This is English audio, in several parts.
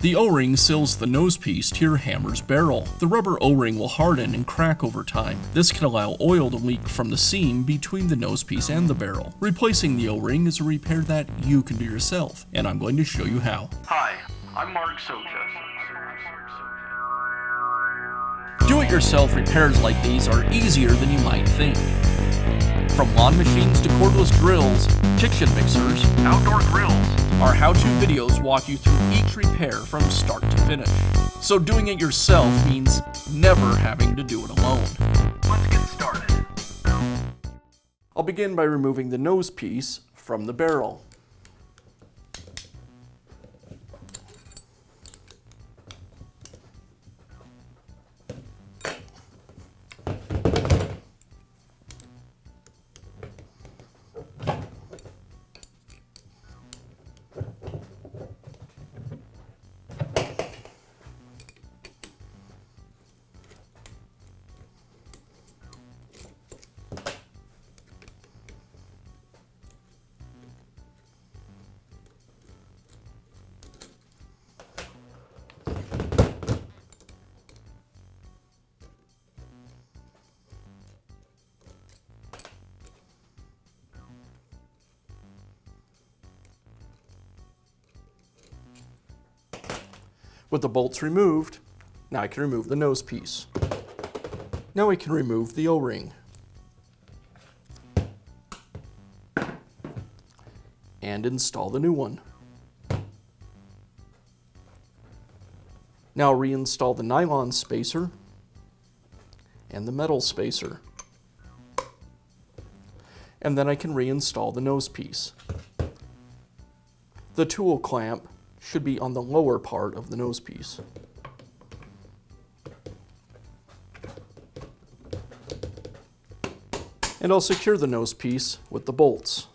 The O-ring seals the nosepiece to your hammer's barrel. The rubber O-ring will harden and crack over time. This can allow oil to leak from the seam between the nosepiece and the barrel. Replacing the O-ring is a repair that you can do yourself, and I'm going to show you how. Hi, I'm Mark Socha. Do-it-yourself repairs like these are easier than you might think. From lawn machines to cordless drills, kitchen mixers, Outdoor grills. our how-to videos walk you through each repair from start to finish. So doing it yourself means never having to do it alone. Let's get started. I'll begin by removing the nose piece from the barrel. With the bolts removed, now I can remove the nose piece. Now we can remove the O-ring. And install the new one. Now reinstall the nylon spacer and the metal spacer. And then I can reinstall the nose piece. The tool clamp should be on the lower part of the nose piece. And I'll secure the nose piece with the bolts.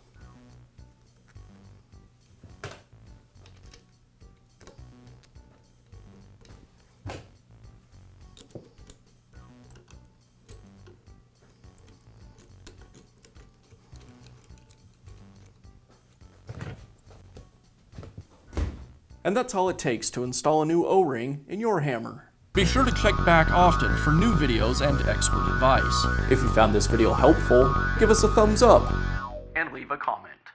And that's all it takes to install a new O-ring in your hammer. Be sure to check back often for new videos and expert advice. If you found this video helpful, give us a thumbs up And leave a comment.